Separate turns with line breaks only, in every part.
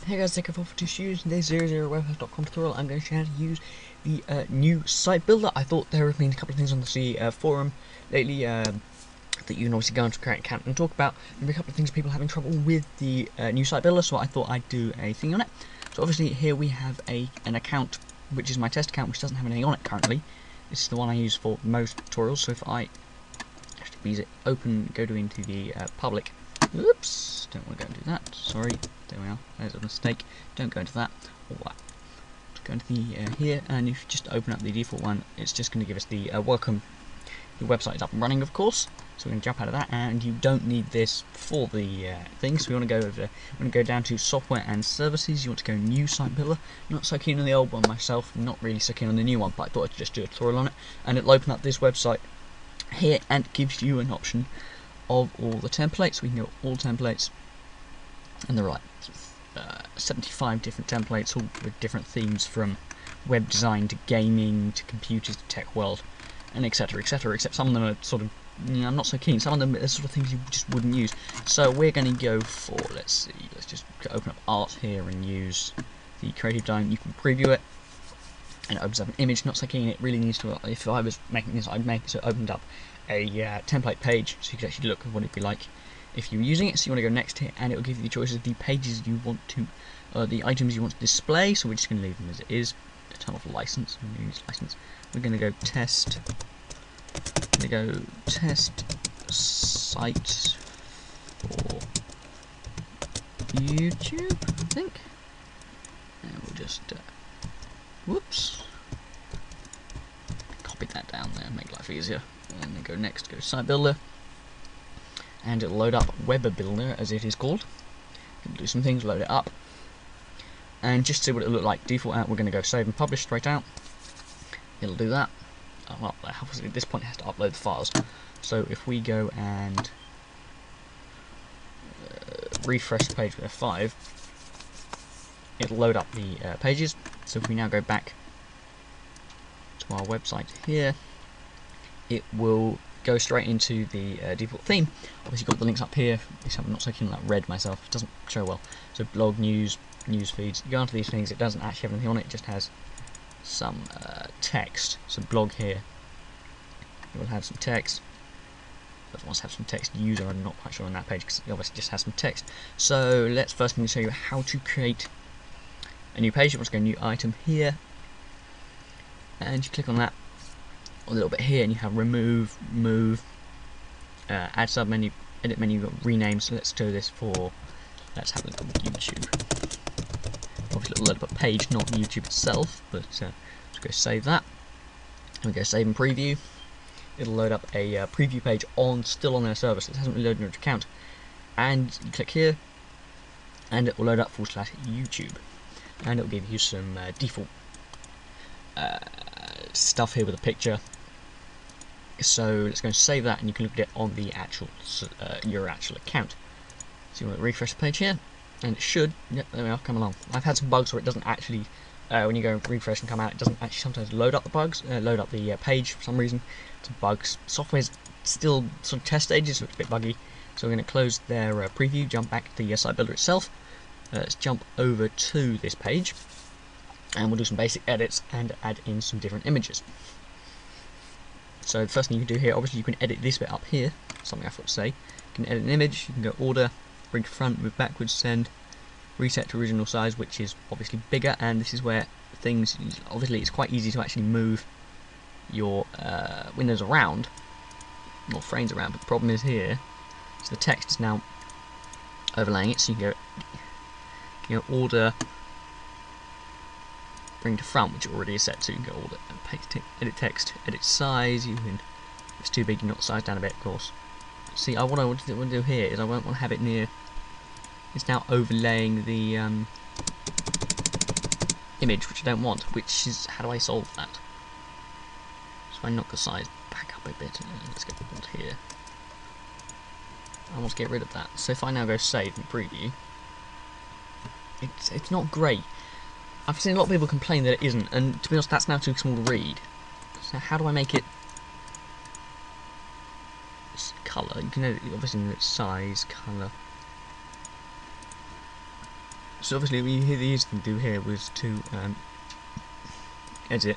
Hey guys, thank you for tuning in today's 000webhost.com tutorial. I'm going to show you how to use the new site builder. I thought there have been a couple of things on the forum lately that you can obviously go into create an account and talk about. There are a couple of things people having trouble with the new site builder, so I thought I'd do a thing on it. So obviously here we have an account, which is my test account, which doesn't have anything on it currently. This is the one I use for most tutorials, so if I use it, go into the public. Oops, don't want to go and do that, sorry, there we are, there's a mistake, don't go into that, go into the here, and if you just open up the default one, it's just going to give us the welcome, your website is up and running of course, so we're going to jump out of that, and you don't need this for the thing, so we want to go over, we're going to go down to software and services, you want to go new site builder. Not so keen on the old one myself, not really so keen on the new one, but I thought I'd just do a tutorial on it, and it'll open up this website here, and it gives you an option of all the templates. We can go all templates, and there are like 75 different templates, all with different themes, from web design to gaming to computers to tech world, and etc, etc, except some of them are sort of, I'm not so keen. Some of them are sort of things you just wouldn't use, so we're going to go for, let's just open up art here and use the creative design. You can preview it and it opens up an image. Not so keen. It really needs to, if I was making this, I'd make it so it opened up a template page, so you could actually look at what it'd be like if you were using it. So you want to go next here, and it will give you the choices of the pages you want to, the items you want to display. So we're just going to leave them as it is. Turn off license. We're going to use license. We're going to go test. We're going to go test site for YouTube, I think. And we'll just whoops, copy that down there, make life easier. And then go next, go to site builder, and it'll load up web builder as it is called. It'll do some things, load it up, and just see what it'll look like. Default out, we're going to go save and publish straight out. It'll do that. Well, obviously at this point it has to upload the files. So if we go and refresh the page with F5, it'll load up the pages. So if we now go back to our website here, it will go straight into the default theme. Obviously got the links up here, I'm not so keen on that red myself, it doesn't show well. So blog, news, news feeds, you go into these things, it doesn't actually have anything on it, it just has some text. So blog here, it will have some text. It wants to have some text. User, I'm not quite sure on that page because it obviously just has some text. So let's first show you how to create a new page. You want to go new item here, and you click on that a little bit here, and you have remove, move, add submenu, edit menu, you've got rename. So let's do this for, let's have a look at YouTube. Obviously it'll load up a page, not YouTube itself, but let's go save that. And we go save and preview. It'll load up a preview page still on their server, so it hasn't reloaded your account. And you click here, and it will load up /YouTube, and it will give you some default stuff here with a picture. So let's go and save that, and you can look at it on the actual your actual account. So you want to refresh the page here, and it should, yep, there we are, come along. I've had some bugs where it doesn't actually, when you go and refresh and come out, it doesn't actually sometimes load up the bugs, load up the page for some reason. Some bugs. Software's still sort of test stages, so it's a bit buggy. So we're going to close their preview, jump back to the site builder itself. Let's jump over to this page, and we'll do some basic edits and add in some different images. So the first thing you can do here, obviously you can edit this bit up here, something I forgot to say. You can edit an image, you can go order, bring to front, move backwards, send, reset to original size, which is obviously bigger, and this is where things, obviously it's quite easy to actually move your windows around, or frames around, but the problem is here, so the text is now overlaying it, so you can go order, bring to front, which already is set, so you can go order, paste, edit text, edit size. You can, if it's too big, you knock the size down a bit, of course. See, what I want to do here is I won't want to have it near. It's now overlaying the image, which I don't want. Which is, how do I solve that? So I knock the size back up a bit. Let's get it here. I want to get rid of that. So if I now go save and preview, it's not great. I've seen a lot of people complain that it isn't, and to be honest, that's now too small to read. So how do I make it colour? You can edit, obviously, its size, colour. So obviously the easiest thing to do here was to edit.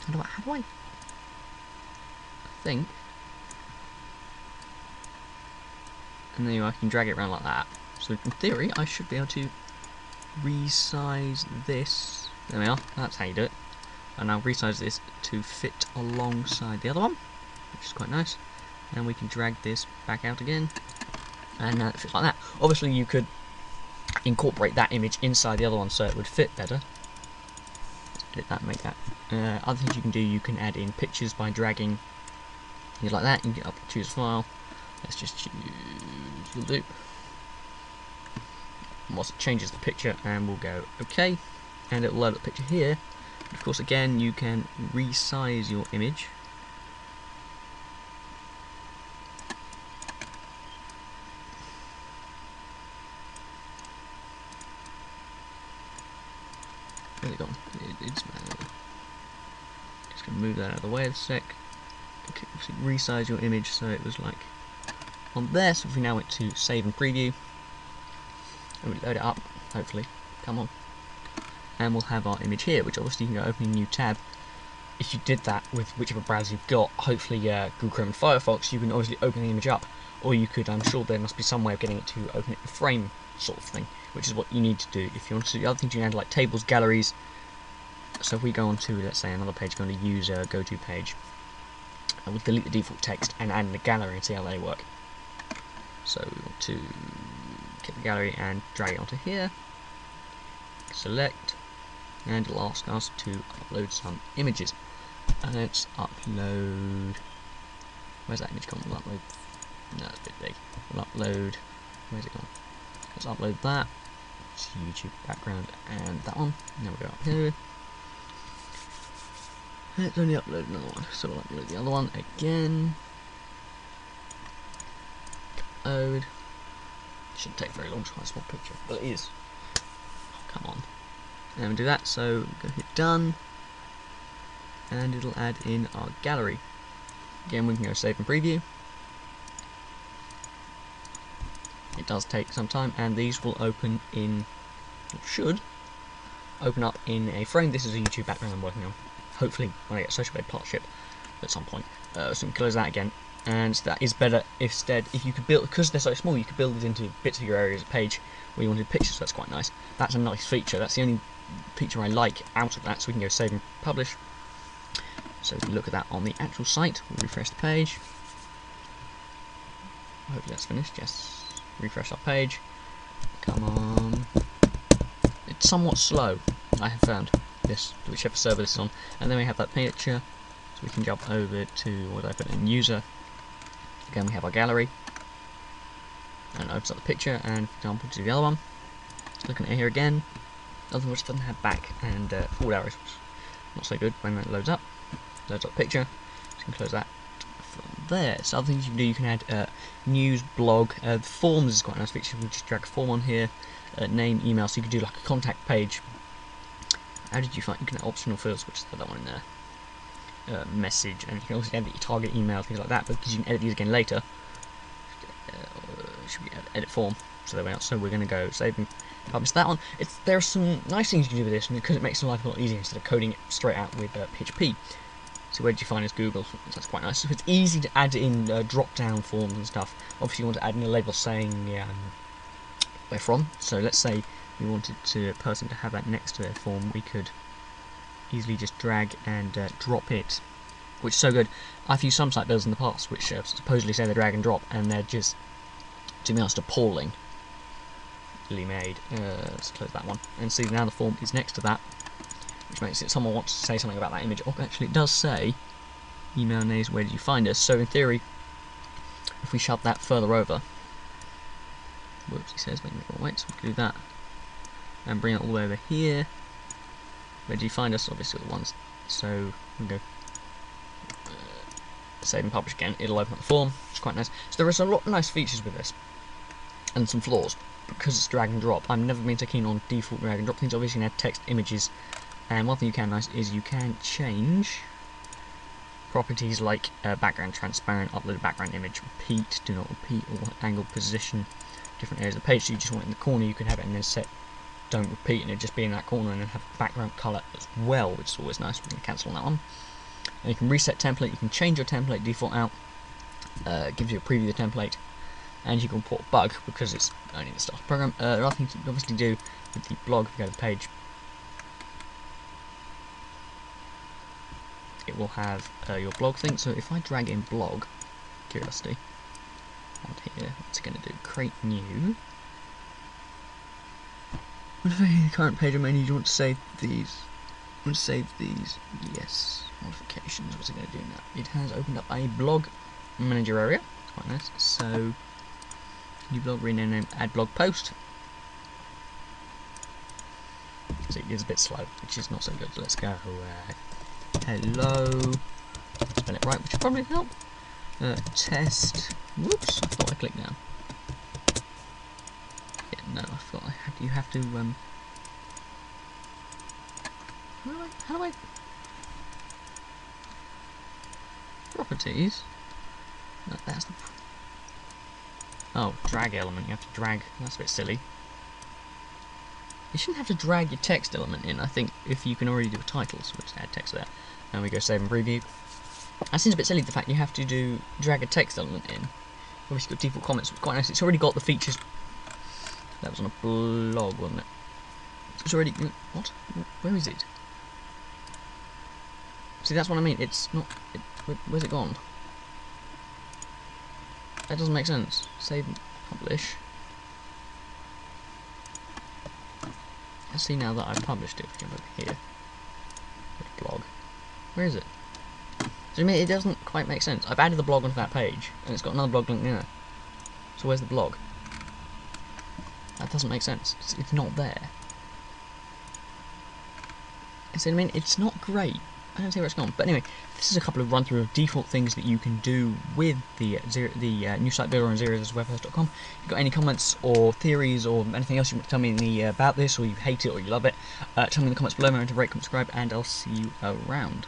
How do I think? And then I can drag it around like that. So in theory, I should be able to resize this. There we are. That's how you do it. And I'll resize this to fit alongside the other one, which is quite nice. And we can drag this back out again, and it fits like that. Obviously, you could incorporate that image inside the other one so it would fit better. Let's edit that, make that. Other things you can do, you can add in pictures by dragging things like that. You can get up, choose file. Let's just choose the loop. Once it changes the picture, and we'll go OK, and it will load up the picture here. Of course, again, you can resize your image. Where's it gone? It's just going to move that out of the way a sec. Okay, resize your image so it was like on there. So if we now went to save and preview, and we load it up, hopefully, come on, and we'll have our image here, which obviously you can go open a new tab. If you did that with whichever browser you've got, hopefully Google Chrome and Firefox, you can obviously open the image up, or you could, I'm sure there must be some way of getting it to open it in frame sort of thing, which is what you need to do if you want to do. The other things you can add, like tables, galleries. So if we go on to, let's say, another page, going to use a go-to page, and we'll delete the default text and add in the gallery and see how they work. So we want to get the gallery and drag it onto here, select, and it'll ask us to upload some images. And let's upload. Where's that image gone? We'll upload. No, it's a bit big. We'll upload. Where's it gone? Let's upload that. It's YouTube background and that one. Now we go up here. Let's only upload another one, so we'll upload the other one again. Upload. Shouldn't take very long to find a small picture, but it is. Oh, come on. And we do that, so go hit done, and it'll add in our gallery. Again, we can go save and preview. It does take some time, and these will open in, or should open up in a frame. This is a YouTube background I'm working on. Hopefully, when I get Social Blade partnership at some point. So we can close that again. And that is better instead if you could build, because they're so small, you could build it into bits of your area as a page where you wanted pictures. That's quite nice. That's a nice feature. That's the only feature I like out of that. So we can go save and publish. So we can look at that on the actual site. We'll refresh the page. Hopefully that's finished. Yes. Refresh our page. Come on. It's somewhat slow, I have found, this, whichever server this is on. And then we have that picture. So we can jump over to, what did I put in, user. Again, we have our gallery, and it opens up the picture, and for example, to the other one, looking at it here again, the other one which doesn't have back and forward arrows, which is not so good when it loads up the picture. So you can close that from there. So other things you can do, you can add news, blog, forms is quite a nice feature. We just drag a form on here, name, email, so you can do like a contact page. How did you find, you can add optional fields, which is the other one in there. Message, and you can also edit your target email, things like that, because you can edit these again later. Should we edit form? So there we are. So we're going to go save and publish that one. There are some nice things you can do with this, and because it makes life a lot easier instead of coding it straight out with PHP. So where did you find this? Google. So that's quite nice. So it's easy to add in drop-down forms and stuff. Obviously, you want to add in a label saying where from. So let's say we wanted a person to have that next to their form. We could easily just drag and drop it, which is so good. I've used some site builders in the past which supposedly say they drag and drop, and they're just, to be honest, appallingly made. Let's close that one, and see now the form is next to that, which makes it someone wants to say something about that image. Oh, actually it does say email names, where did you find us? So in theory, if we shove that further over, whoops, he says make me go wait, so we can do that and bring it all the way over here. Where do you find us? Obviously the ones. So we'll go save and publish again. It'll open up the form. It's quite nice. So there is a lot of nice features with this, and some flaws because it's drag and drop. I've never been so keen on default drag and drop things. Obviously, you can add text, images, and one thing you can nice is you can change properties like background transparent, upload a background image, repeat, do not repeat, or angle position, different areas of the page. So you just want it in the corner, you can have it and then set don't repeat, and it just be in that corner, and then have background colour as well, which is always nice. We're going to cancel on that one. And you can reset template, you can change your template default out, gives you a preview of the template, and you can report bug because it's only the start of the program. There are other things you can obviously do with the blog. If you go to the page, it will have your blog thing. So if I drag in blog, curiosity, on here, what's it going to do? Create new. Modify the current page domain. You want to save these. You want to save these. Yes. Modifications. What's it going to do now? It has opened up a blog manager area. Quite nice. So, new blog, rename name, add blog post. So it is a bit slow, which is not so good. Let's go. Hello. Spell it right, which will probably help. Test. Whoops! I thought I clicked down. Yeah, no, I thought you have to. How do I? Properties. No, that's the. Oh, drag element. You have to drag. That's a bit silly. You shouldn't have to drag your text element in. I think if you can already do a title, so let's add text there. And we go save and preview. That seems a bit silly. The fact you have to drag a text element in. Obviously, got default comments. It's quite nice. It's already got the features. That was on a blog, wasn't it? It's already. What? Where is it? See, that's what I mean. It's not. Where's it gone? That doesn't make sense. Save and publish. Let's see now that I've published it. If we go over here. Go to blog. Where is it? So I mean, it doesn't quite make sense. I've added the blog onto that page, and it's got another blog link there. So where's the blog? That doesn't make sense. It's not there. So I mean, it's not great. I don't see where it's gone. But anyway, this is a couple of run through of default things that you can do with the new site builder on 000webhost.com. If you've got any comments or theories or anything else you want to tell me about this, or you hate it or you love it, tell me in the comments below. Remember to rate, comment, subscribe, and I'll see you around.